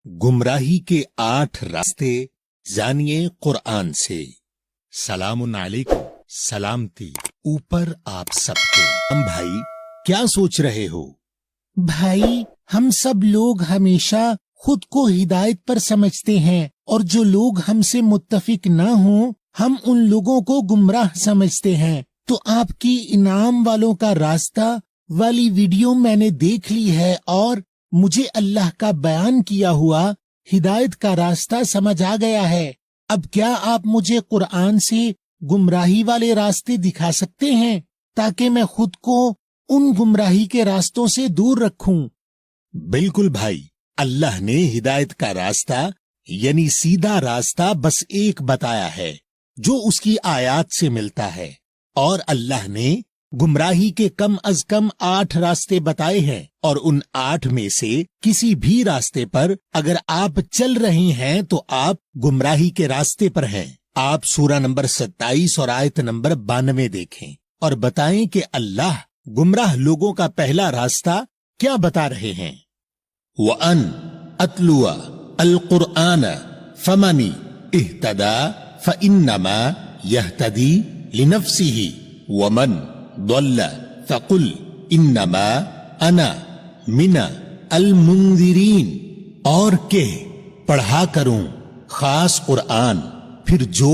गुमराही के 8 रास्ते जानिए कुरान से। सलामुन अलैकुम, सलामती ऊपर आप सबके। हम भाई क्या सोच रहे हो? भाई, हम सब लोग हमेशा खुद को हिदायत पर समझते हैं और जो लोग हमसे मुत्तफिक न हों, हम उन लोगों को गुमराह समझते हैं। तो आपकी इनाम वालों का रास्ता वाली वीडियो मैंने देख ली है और मुझे अल्लाह का बयान किया हुआ हिदायत का रास्ता समझ आ गया है। अब क्या आप मुझे कुरान से गुमराही वाले रास्ते दिखा सकते हैं ताकि मैं खुद को उन गुमराही के रास्तों से दूर रखूं? बिल्कुल भाई, अल्लाह ने हिदायत का रास्ता यानी सीधा रास्ता बस एक बताया है जो उसकी आयत से मिलता है, और अल्लाह ने गुमराही के कम अज कम 8 रास्ते बताए हैं, और उन 8 में से किसी भी रास्ते पर अगर आप चल रहे हैं तो आप गुमराही के रास्ते पर हैं। आप सूरा नंबर 27 और आयत नंबर 92 देखें और बताएं कि अल्लाह गुमराह लोगों का पहला रास्ता क्या बता रहे हैं। वअन अतलुआ अल कुरआन फमनी इहतदा फइन्नमा यहतदी लिनफ्सिही वमन दल्ला फकुल इन्नमा अना मिना अल मुंदिरीन। और के पढ़ा करूं खास कुरान, फिर जो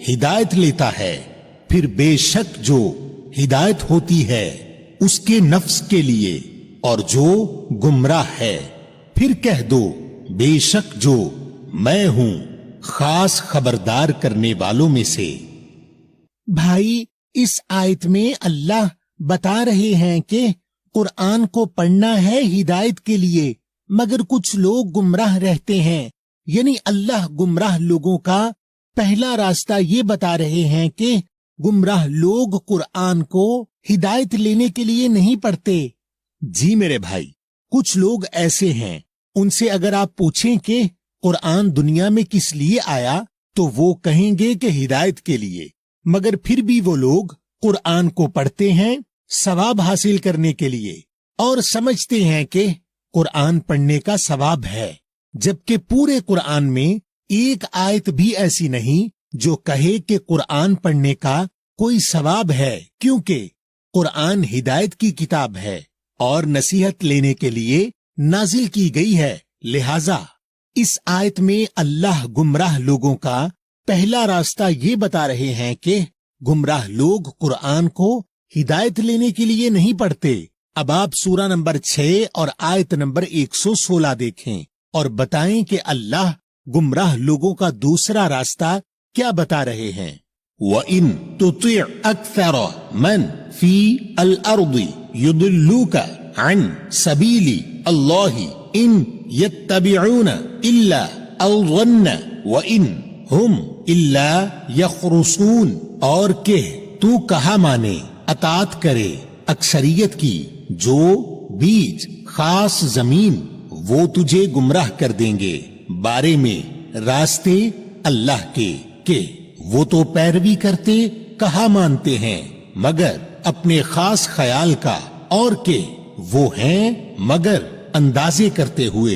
हिदायत लेता है, फिर बेशक जो हिदायत होती है उसके नफ्स के लिए, और जो गुमराह है फिर कह दो बेशक जो मैं हूं खास खबरदार करने वालों में से। भाई, इस आयत में अल्लाह बता रहे हैं कि कुरान को पढ़ना है हिदायत के लिए, मगर कुछ लोग गुमराह रहते हैं। यानी अल्लाह गुमराह लोगों का पहला रास्ता ये बता रहे हैं कि गुमराह लोग कुरान को हिदायत लेने के लिए नहीं पढ़ते। जी मेरे भाई, कुछ लोग ऐसे हैं, उनसे अगर आप पूछें कि कुरान दुनिया में किस लिए आया तो वो कहेंगे कि हिदायत के लिए, मगर फिर भी वो लोग कुरान को पढ़ते हैं सवाब हासिल करने के लिए और समझते हैं कि कुरान पढ़ने का सवाब है, जबकि पूरे कुरान में एक आयत भी ऐसी नहीं जो कहे कि कुरान पढ़ने का कोई सवाब है, क्योंकि कुरान हिदायत की किताब है और नसीहत लेने के लिए नाजिल की गई है। लिहाजा इस आयत में अल्लाह गुमराह लोगों का पहला रास्ता ये बता रहे हैं कि गुमराह लोग कुरान को हिदायत लेने के लिए नहीं पढ़ते। अब आप सूरा नंबर 6 और आयत नंबर 116 देखें और बताएं कि अल्लाह गुमराह लोगों का दूसरा रास्ता क्या बता रहे हैं। वइन तुति अक्सर मन फी अल अर्दी युदिल्लुका अन सबीली अल्लाही इन यत्तबिऊन इल्ला अल-ज़न्न व इन हुम इल्ला यखरुसून। और के तू कहा माने, अतात करे अक्सरियत की, जो बीज खास जमीन वो तुझे गुमराह कर देंगे बारे में रास्ते अल्लाह के वो तो पैरवी करते कहा मानते हैं मगर अपने खास ख्याल का, और के वो हैं मगर अंदाजे करते हुए।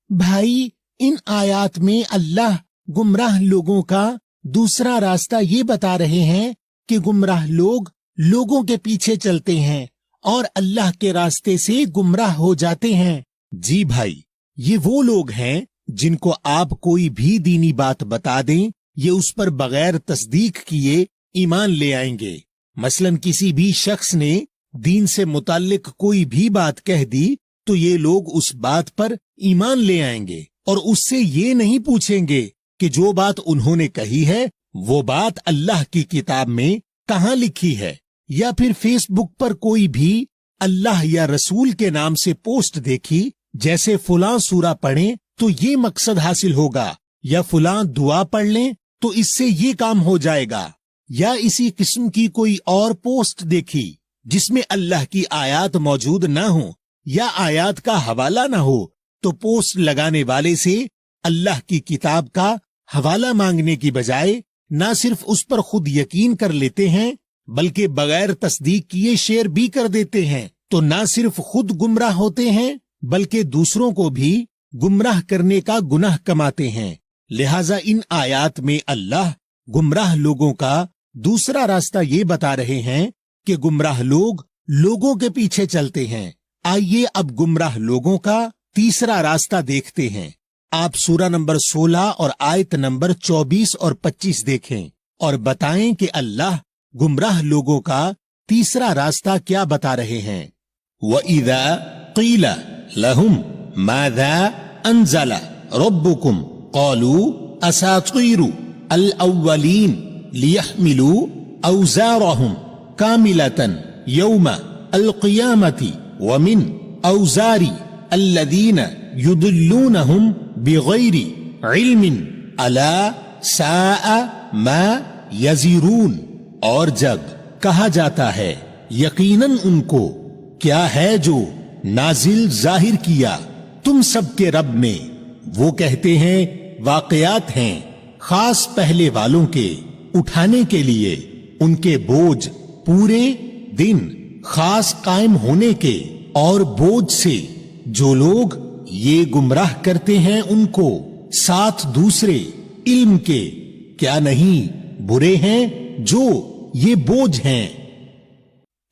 भाई, इन आयात में अल्लाह गुमराह लोगों का दूसरा रास्ता ये बता रहे हैं कि गुमराह लोग लोगों के पीछे चलते हैं और अल्लाह के रास्ते से गुमराह हो जाते हैं। जी भाई, ये वो लोग हैं जिनको आप कोई भी दीनी बात बता दें, ये उस पर बगैर तस्दीक किए ईमान ले आएंगे। मसलन किसी भी शख्स ने दीन से मुताल्लिक कोई भी बात कह दी तो ये लोग उस बात पर ईमान ले आएंगे और उससे ये नहीं पूछेंगे कि जो बात उन्होंने कही है वो बात अल्लाह की किताब में कहाँ लिखी है, या फिर फेसबुक पर कोई भी अल्लाह या रसूल के नाम से पोस्ट देखी जैसे फुलां सूरा पढ़ें तो ये मकसद हासिल होगा, या फुलां दुआ पढ़ लें तो इससे ये काम हो जाएगा, या इसी किस्म की कोई और पोस्ट देखी जिसमें अल्लाह की आयत मौजूद ना हो या आयत का हवाला ना हो तो पोस्ट लगाने वाले से अल्लाह की किताब का हवाला मांगने की बजाय ना सिर्फ उस पर खुद यकीन कर लेते हैं बल्कि बगैर तस्दीक किए शेयर भी कर देते हैं। तो ना सिर्फ खुद गुमराह होते हैं बल्कि दूसरों को भी गुमराह करने का गुनाह कमाते हैं। लिहाजा इन आयात में अल्लाह गुमराह लोगों का दूसरा रास्ता ये बता रहे हैं कि गुमराह लोग लोगों के पीछे चलते हैं। आइए अब गुमराह लोगों का तीसरा रास्ता देखते हैं। आप सूरा नंबर 16 और आयत नंबर 24 और 25 देखें और बताएं कि अल्लाह गुमराह लोगों का तीसरा रास्ता क्या बता रहे हैं। वइज़ा क़ील लहुम माज़ा अंज़ल रब्बुकुम क़ालू असातीरु अल अव्वलीन लियहमिलू औज़ारहुम कामिलतन यौम अल क़ियामति व मिन औज़ारी अल्लज़ीन युदिल्लूनहुम बिग़ैरि इल्मिन अला साअ मा यज़िरून। और जब कहा जाता है यकीनन उनको क्या है जो नाजिल जाहिर किया तुम सबके रब ने, वो कहते हैं वाक़यात हैं खास पहले वालों के उठाने के लिए, उनके बोझ पूरे दिन खास कायम होने के, और बोझ से जो लोग ये गुमराह करते हैं उनको साथ दूसरे इल्म के, क्या नहीं बुरे हैं जो ये बोझ हैं।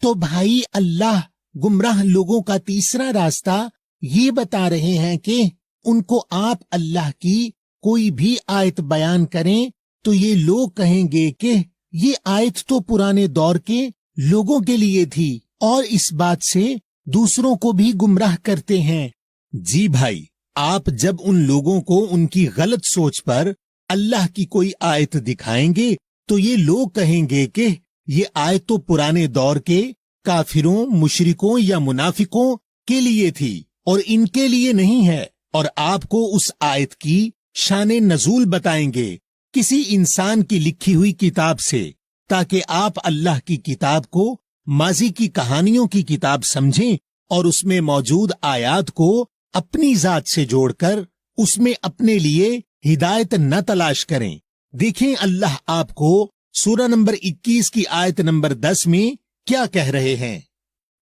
तो भाई अल्लाह गुमराह लोगों का तीसरा रास्ता ये बता रहे हैं कि उनको आप अल्लाह की कोई भी आयत बयान करें तो ये लोग कहेंगे कि ये आयत तो पुराने दौर के लोगों के लिए थी, और इस बात से दूसरों को भी गुमराह करते हैं। जी भाई, आप जब उन लोगों को उनकी गलत सोच पर अल्लाह की कोई आयत दिखाएंगे तो ये लोग कहेंगे कि ये आयत तो पुराने दौर के काफिरों, मुशरिकों या मुनाफिकों के लिए थी और इनके लिए नहीं है, और आपको उस आयत की शाने नजूल बताएंगे किसी इंसान की लिखी हुई किताब से, ताकि आप अल्लाह की किताब को माजी की कहानियों की किताब समझें और उसमें मौजूद आयात को अपनी जात से जोड़कर उसमें अपने लिए हिदायत न तलाश करें। देखें अल्लाह आपको सूरा नंबर 21 की आयत नंबर 10 में क्या कह रहे हैं।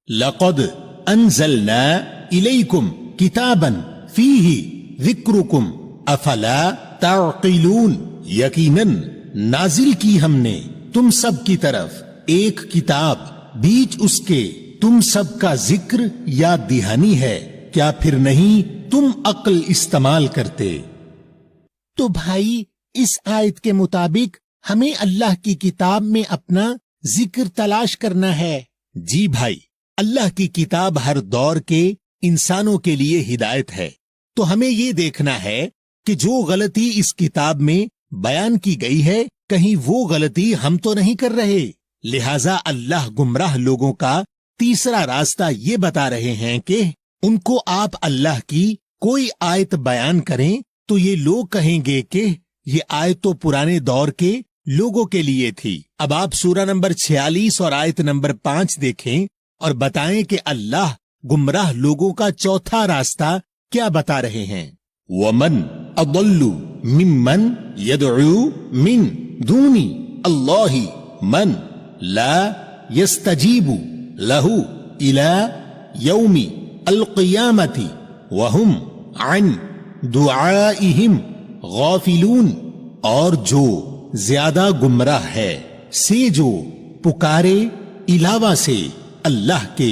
लक़द अंज़लना इलैकुम किताबन फीही ज़िक्रुकुम अफला ताक़िलून। यकीनन नाजिल की हमने तुम सब की तरफ एक किताब, बीच उसके तुम सब का जिक्र या दिहानी है, क्या फिर नहीं तुम अक्ल इस्तेमाल करते। तो भाई इस आयत के मुताबिक हमें अल्लाह की किताब में अपना जिक्र तलाश करना है। जी भाई, अल्लाह की किताब हर दौर के इंसानों के लिए हिदायत है, तो हमें ये देखना है कि जो गलती इस किताब में बयान की गई है कहीं वो गलती हम तो नहीं कर रहे। लिहाजा अल्लाह गुमराह लोगों का तीसरा रास्ता ये बता रहे हैं कि उनको आप अल्लाह की कोई आयत बयान करें तो ये लोग कहेंगे कि ये आयत तो पुराने दौर के लोगों के लिए थी। अब आप सूरा नंबर 46 और आयत नंबर 5 देखें और बताएं कि अल्लाह गुमराह लोगों का चौथा रास्ता क्या बता रहे हैं। वमन अदल्लु मिम्मन यदउ मिन दूनी अल्लाहि मन ला यस्तजीबु लहु इला यौमी अल क़ियामति वहुम अन दुआइहिम गाफिलून। और जो ज्यादा गुमराह है से जो पुकारे इलावा से अल्लाह के,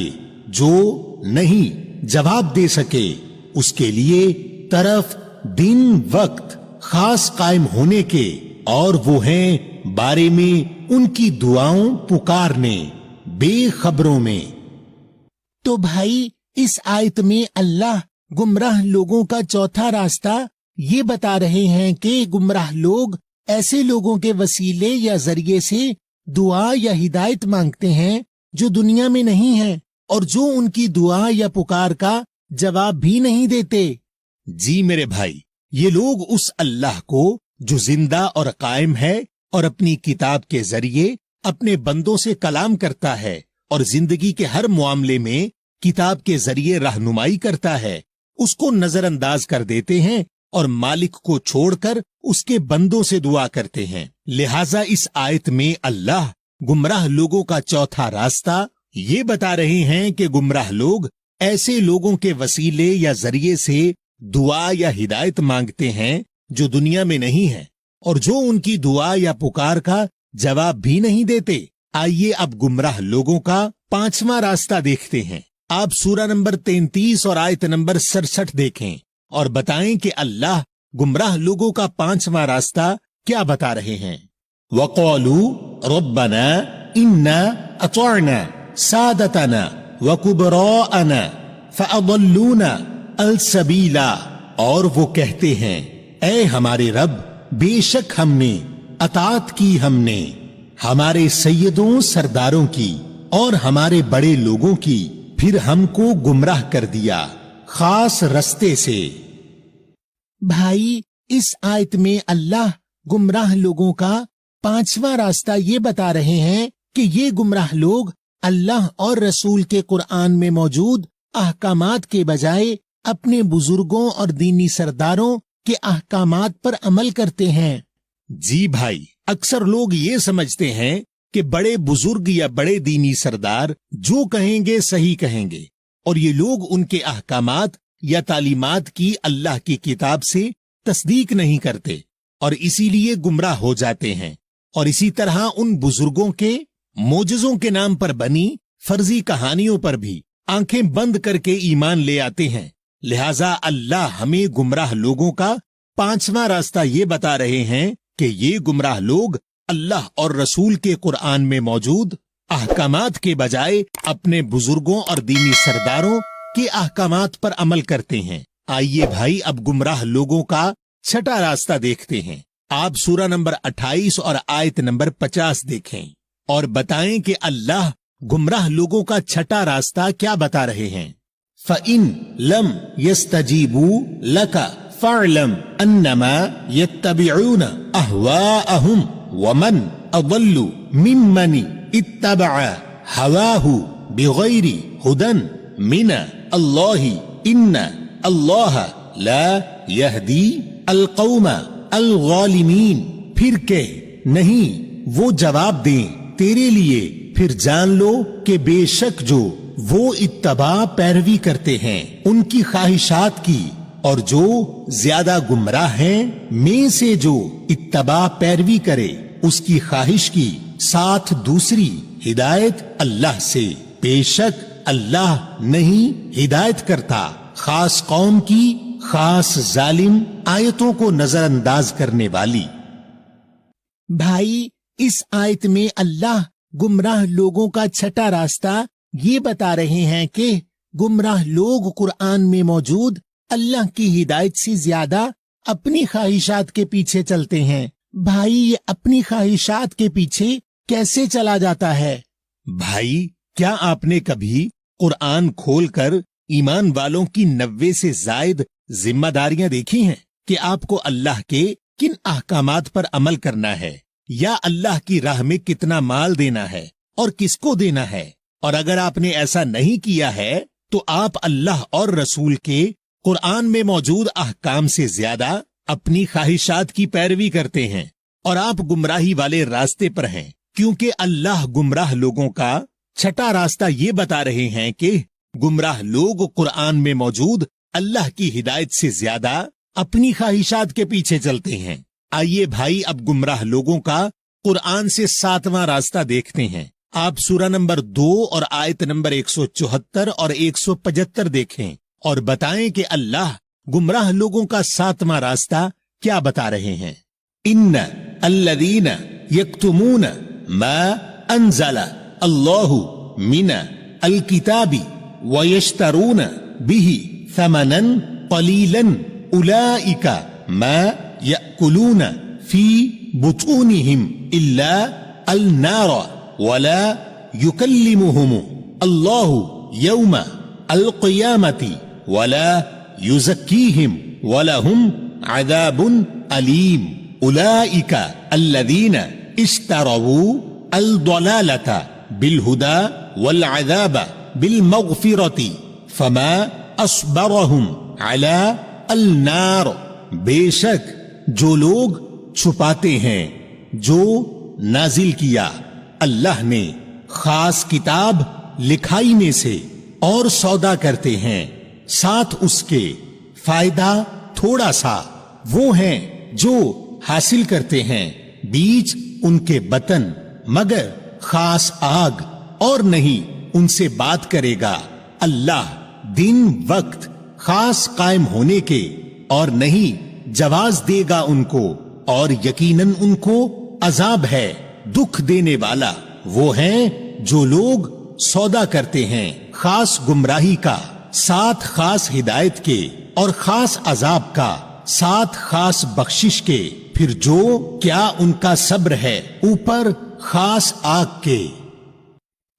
जो नहीं जवाब दे सके उसके लिए तरफ दिन वक्त खास कायम होने के, और वो हैं बारे में उनकी दुआओं पुकारने बेखबरों में। तो भाई इस आयत में अल्लाह गुमराह लोगों का चौथा रास्ता ये बता रहे हैं कि गुमराह लोग ऐसे लोगों के वसीले या जरिए से दुआ या हिदायत मांगते हैं जो दुनिया में नहीं है, और जो उनकी दुआ या पुकार का जवाब भी नहीं देते। जी मेरे भाई, ये लोग उस अल्लाह को जो जिंदा और कायम है और अपनी किताब के जरिए अपने बंदों से कलाम करता है और जिंदगी के हर मामले में किताब के जरिए रहनुमाई करता है, उसको नजरअंदाज कर देते हैं और मालिक को छोड़कर उसके बंदों से दुआ करते हैं। लिहाजा इस आयत में अल्लाह गुमराह लोगों का चौथा रास्ता ये बता रहे हैं कि गुमराह लोग ऐसे लोगों के वसीले या जरिए से दुआ या हिदायत मांगते हैं जो दुनिया में नहीं है, और जो उनकी दुआ या पुकार का जवाब भी नहीं देते। आइए अब गुमराह लोगों का 5वां रास्ता देखते हैं। आप सूरा नंबर 33 और आयत नंबर 67 देखें और बताएं कि अल्लाह गुमराह लोगों का 5वां रास्ता क्या बता रहे हैं। वक़ालू रब्बना इन्ना अतअना सादतना व कुबराअना फअदल्लूना अल-सबीला, और वो कहते हैं, ऐ हमारे रब, बेशक हमने अतात की हमने हमारे सैयदों सरदारों की और हमारे बड़े लोगों की, फिर हमको गुमराह कर दिया खास रस्ते से। भाई, इस आयत में अल्लाह गुमराह लोगों का 5वां रास्ता ये बता रहे हैं कि ये गुमराह लोग अल्लाह और रसूल के कुरान में मौजूद अहकामात के बजाय अपने बुजुर्गों और दीनी सरदारों के अहकामात पर अमल करते हैं। जी भाई, अक्सर लोग ये समझते हैं कि बड़े बुजुर्ग या बड़े दीनी सरदार जो कहेंगे सही कहेंगे, और ये लोग उनके अहकामात या तालीमात की अल्लाह की किताब से तस्दीक नहीं करते और इसीलिए गुमराह हो जाते हैं। और इसी तरह उन बुजुर्गों के मोजज़ों के नाम पर बनी फर्जी कहानियों पर भी आंखें बंद करके ईमान ले आते हैं। लिहाजा अल्लाह हमें गुमराह लोगों का 5वां रास्ता ये बता रहे हैं कि ये गुमराह लोग अल्लाह और रसूल के कुरान में मौजूद अहकामात के बजाय अपने बुजुर्गों और दीनी सरदारों के अहकामात पर अमल करते हैं। आइए भाई, अब गुमराह लोगों का 6वां रास्ता देखते हैं। आप सूरा नंबर 28 और आयत नंबर 50 देखें और बताएं कि अल्लाह गुमराह लोगों का 6वां रास्ता क्या बता रहे हैं। फ़इन लम यस्तजीबू लका फ़अलम अन्नमा यत्तबिऊन अहवाअहुम वमन अदल्लु मिम्मन इत्तबअ हवाहु बिगैरि हुदन मिन अल्लाहि इन्ना अल्लाह ला यहदी अल-कौम अल-ग़ालिमीन। फिर के नहीं, वो जवाब दें तेरे लिए, फिर जान लो कि बेशक जो वो इत्तबा पैरवी करते हैं उनकी ख्वाहिशात की, और जो ज्यादा गुमराह हैं में से जो इत्तबा पैरवी करे उसकी ख्वाहिश की, साथ दूसरी हिदायत अल्लाह से। बेशक अल्लाह नहीं हिदायत करता खास कौम की खास जालिम आयतों को नजरअंदाज करने वाली। भाई, इस आयत में अल्लाह गुमराह लोगों का 6वां रास्ता ये बता रहे हैं कि गुमराह लोग कुरान में मौजूद अल्लाह की हिदायत से ज्यादा अपनी ख्वाहिशात के पीछे चलते हैं। भाई, ये अपनी ख्वाहिशात के पीछे कैसे चला जाता है? भाई, क्या आपने कभी कुरान खोलकर ईमान वालों की 90 से जायद जिम्मेदारियां देखी हैं कि आपको अल्लाह के किन अहकामात पर अमल करना है, या अल्लाह की राह में कितना माल देना है और किसको देना है? और अगर आपने ऐसा नहीं किया है तो आप अल्लाह और रसूल के कुरान में मौजूद अहकाम से ज्यादा अपनी ख्वाहिशात की पैरवी करते हैं और आप गुमराही वाले रास्ते पर हैं, क्योंकि अल्लाह गुमराह लोगों का 6वां रास्ता ये बता रहे हैं कि गुमराह लोग कुरान में मौजूद अल्लाह की हिदायत से ज्यादा अपनी ख्वाहिशात के पीछे चलते हैं। आइए भाई, अब गुमराह लोगों का कुरान से 7वां रास्ता देखते हैं। आप सूरा नंबर 2 और आयत नंबर 174 और 175 देखें और बताएं कि अल्लाह गुमराह लोगों का 7वां रास्ता क्या बता रहे हैं। इन्न अल्लज़ीना यक्तुमून मा अंज़ला अल्लाहु मिन अल-किताबि व यश्तरून बिही समनन क़लीलन उलाइका मा यअकुलून फी बुतूनिहिम इल्ला अल-नार वला युकल्लिमुहुम अल्लाहु यौम अल-क़ियामति वला युज़क्कीहिम वलहुम अज़ाबुन अलीम। उलाइका अल्लज़ीना इश्तरऊ अल-ज़लालता बिल-हुदा वल-अज़ाब बिल-मग़फ़िरति फमा अस्बरहुम अला अल-नार। बेशक जो लोग छुपाते हैं जो नाजिल किया अल्लाह ने खास किताब लिखाई में से और सौदा करते हैं साथ उसके, फायदा थोड़ा सा। वो हैं जो हासिल करते हैं बीज उनके बतन, मगर खास आग और नहीं उनसे बात करेगा अल्लाह दिन वक्त खास कायम होने के, और नहीं जवाज देगा उनको, और यकीनन उनको अजाब है दुख देने वाला। वो हैं जो लोग सौदा करते हैं खास गुमराही का साथ खास हिदायत के, और खास अजाब का साथ खास बख्शिश के, फिर जो क्या उनका सब्र है ऊपर खास आग के।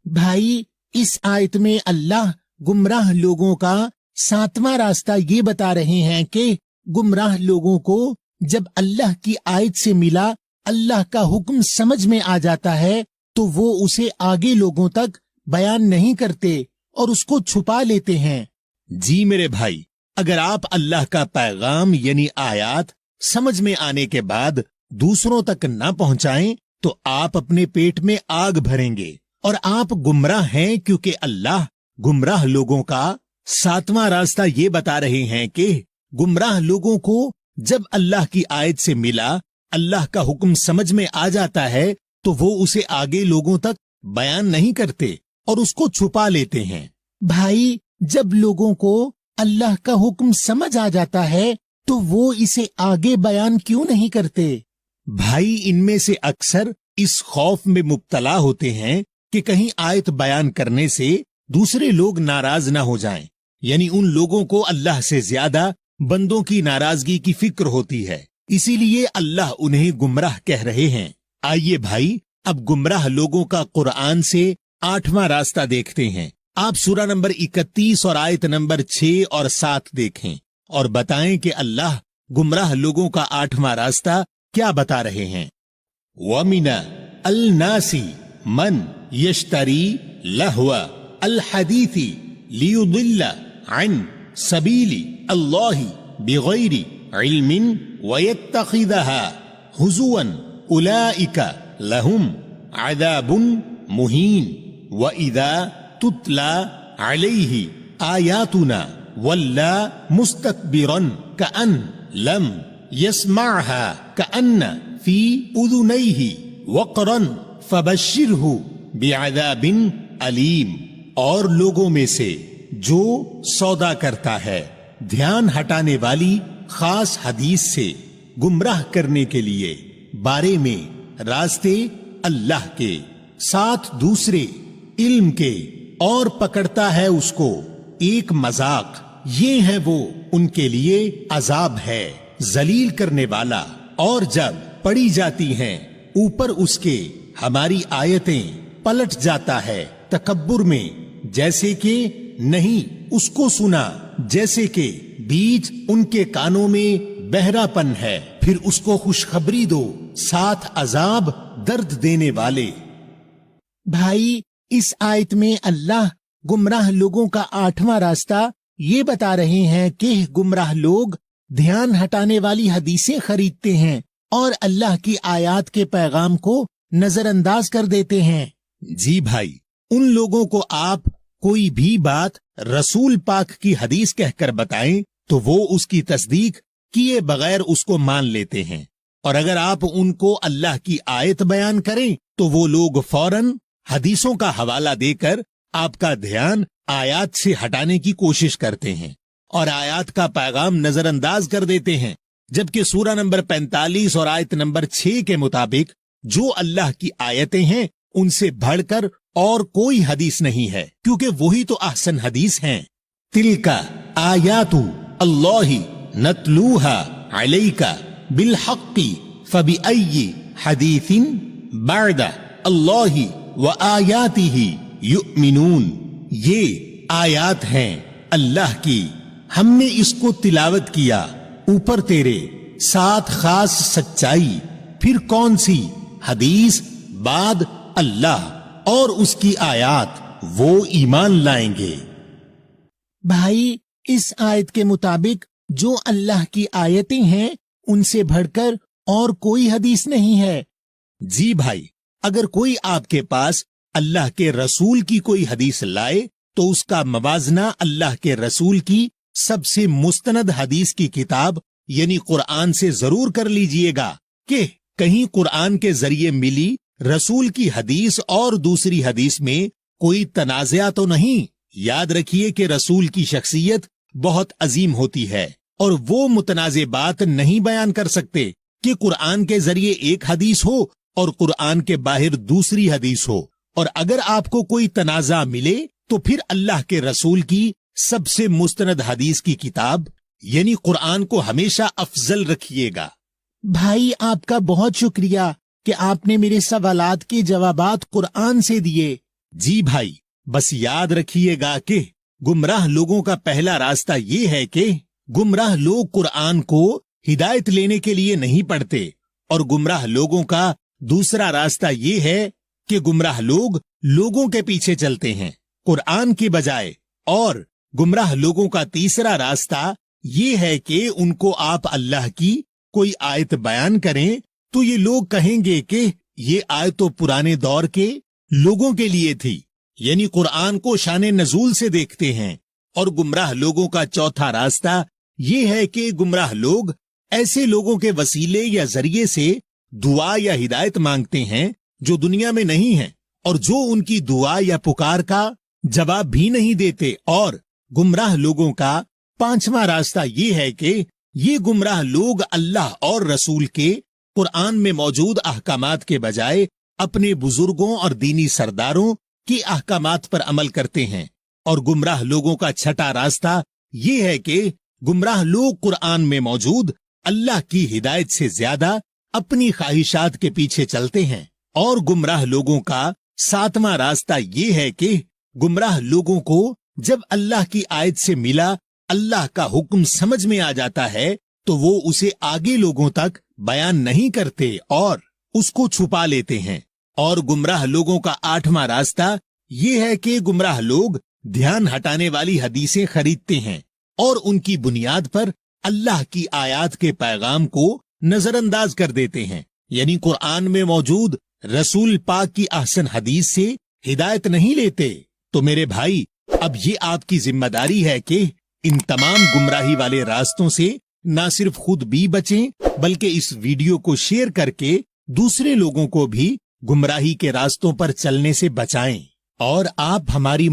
भाई, इस आयत में अल्लाह गुमराह लोगों का 7वां रास्ता ये बता रहे हैं कि गुमराह लोगों को जब अल्लाह की आयत से मिला, अल्लाह का हुक्म समझ में आ जाता है, तो वो उसे आगे लोगों तक बयान नहीं करते और उसको छुपा लेते हैं। जी मेरे भाई, अगर आप अल्लाह का पैगाम यानी आयात समझ में आने के बाद दूसरों तक न पहुंचाएं, तो आप अपने पेट में आग भरेंगे और आप गुमराह हैं, क्योंकि अल्लाह गुमराह लोगों का 7वां रास्ता ये बता रहे हैं कि गुमराह लोगों को जब अल्लाह की आयत से मिला, अल्लाह का हुक्म समझ में आ जाता है, तो वो उसे आगे लोगों तक बयान नहीं करते और उसको छुपा लेते हैं। भाई, जब लोगों को अल्लाह का हुक्म समझ आ जाता है, तो वो इसे आगे बयान क्यों नहीं करते? भाई, इनमें से अक्सर इस खौफ में मुब्तला होते हैं कि कहीं आयत बयान करने से दूसरे लोग नाराज ना हो जाएं, यानी उन लोगों को अल्लाह से ज्यादा बंदों की नाराजगी की फिक्र होती है, इसीलिए अल्लाह उन्हें गुमराह कह रहे हैं। आइए भाई, अब गुमराह लोगों का कुरान से 8वां रास्ता देखते हैं। आप सूरा नंबर 31 और आयत नंबर 6 और 7 देखें और बताएं कि अल्लाह गुमराह लोगों का 8वां रास्ता क्या बता रहे हैं। वमिना अल नासी मन यश्तरी लहवा अल हदीथी लियुदिल्ला अन सबीली अल्लाही बिगैरी इल्मिन वयत्तखिदहा हुजुवन उलाइका लहुम अज़ाबुन मुहीन व इदा तुतला अलैहि आयातुना वल्ला मुस्तकबिरन कअन लम यस्मअहा कअन्न फी उज़ुनैहि वक़रन फबश्शिरहु बिअज़ाबिन अलीम। और लोगों में से जो सौदा करता है ध्यान हटाने वाली खास हदीस से गुमराह करने के लिए बारे में रास्ते अल्लाह के साथ दूसरे इल्म के, और पकड़ता है उसको एक मजाक, ये है वो उनके लिए अजाब है जलील करने वाला। और जब पढ़ी जाती हैं ऊपर उसके हमारी आयतें, पलट जाता है तकब्बुर में, जैसे कि नहीं उसको सुना, जैसे कि बीज उनके कानों में बहरापन है, फिर उसको खुशखबरी दो साथ अजाब दर्द देने वाले। भाई, इस आयत में अल्लाह गुमराह लोगों का 8वां रास्ता ये बता रहे हैं कि गुमराह लोग ध्यान हटाने वाली हदीसें खरीदते हैं और अल्लाह की आयत के पैगाम को नजरअंदाज कर देते हैं। जी भाई, उन लोगों को आप कोई भी बात रसूल पाक की हदीस कहकर बताएं तो वो उसकी तस्दीक किए बगैर उसको मान लेते हैं, और अगर आप उनको अल्लाह की आयत बयान करें तो वो लोग फौरन हदीसों का हवाला देकर आपका ध्यान आयत से हटाने की कोशिश करते हैं और आयत का पैगाम नजरअंदाज कर देते हैं। जबकि सूरा नंबर 45 और आयत नंबर 6 के मुताबिक जो अल्लाह की आयतें हैं उनसे बढ़कर और कोई हदीस नहीं है, क्योंकि वही तो अहसन हदीस हैं। तिलका आयातु अल्लाही नतलूहा अलैका बिलहक्की फबिअय्यि हदीसिन बअद अल्लाही व आयातिही युमिनून। ये आयात हैं अल्लाह की, हमने इसको तिलावत किया ऊपर तेरे साथ खास सच्चाई, फिर कौन सी हदीस बाद अल्लाह और उसकी आयात वो ईमान लाएंगे। भाई, इस आयत के मुताबिक जो अल्लाह की आयतें हैं उनसे बढ़कर और कोई हदीस नहीं है। जी भाई, अगर कोई आपके पास अल्लाह के रसूल की कोई हदीस लाए तो उसका मवाजना अल्लाह के रसूल की सबसे मुस्तनद हदीस की किताब यानी कुरान से जरूर कर लीजिएगा कि कहीं कुरान के जरिए मिली रसूल की हदीस और दूसरी हदीस में कोई तनाज़ा तो नहीं। याद रखिए कि रसूल की शख्सियत बहुत अजीम होती है और वो मुतनाज़े बात नहीं बयान कर सकते कि कुरान के जरिए एक हदीस हो और कुरान के बाहर दूसरी हदीस हो। और अगर आपको कोई तनाज़ा मिले तो फिर अल्लाह के रसूल की सबसे मुस्तनद हदीस की किताब यानी कुरान को हमेशा अफजल रखिएगा। भाई आपका बहुत शुक्रिया कि आपने मेरे सवालात के जवाबात कुरान से दिए। जी भाई, बस याद रखिएगा कि गुमराह लोगों का पहला रास्ता ये है कि गुमराह लोग कुरान को हिदायत लेने के लिए नहीं पढ़ते और गुमराह लोगों का दूसरा रास्ता ये है कि गुमराह लोग लोगों के पीछे चलते हैं कुरान की बजाय। और गुमराह लोगों का तीसरा रास्ता ये है कि उनको आप अल्लाह की कोई आयत बयान करें तो ये लोग कहेंगे कि ये आयत तो पुराने दौर के लोगों के लिए थी, यानी कुरान को शाने नजूल से देखते हैं। और गुमराह लोगों का चौथा रास्ता ये है कि गुमराह लोग ऐसे लोगों के वसीले या जरिए से दुआ या हिदायत मांगते हैं जो दुनिया में नहीं है और जो उनकी दुआ या पुकार का जवाब भी नहीं देते। और गुमराह लोगों का पांचवा रास्ता ये है कि ये गुमराह लोग अल्लाह और रसूल के कुरान में मौजूद अहकामात के बजाय अपने बुजुर्गों और दीनी सरदारों की अहकामात पर अमल करते हैं। और गुमराह लोगों का छठा रास्ता ये है कि गुमराह लोग कुरान में मौजूद अल्लाह की हिदायत से ज्यादा अपनी ख्वाहिशात के पीछे चलते हैं। और गुमराह लोगों का सातवां रास्ता ये है कि गुमराह लोगों को जब अल्लाह की आयत से मिला अल्लाह का हुक्म समझ में आ जाता है तो वो उसे आगे लोगों तक बयान नहीं करते और उसको छुपा लेते हैं। और गुमराह लोगों का आठवां रास्ता ये है कि गुमराह लोग ध्यान हटाने वाली हदीसें खरीदते हैं और उनकी बुनियाद पर अल्लाह की आयत के पैगाम को नजरअंदाज कर देते हैं, यानी कुरान में मौजूद रसूल पाक की अहसन हदीस से हिदायत नहीं लेते। तो मेरे भाई, अब ये आपकी जिम्मेदारी है कि इन तमाम गुमराही वाले रास्तों से न सिर्फ खुद भी बचें बल्कि इस वीडियो को शेयर करके दूसरे लोगों को भी गुमराही के रास्तों पर चलने से बचाएं। और आप हमारी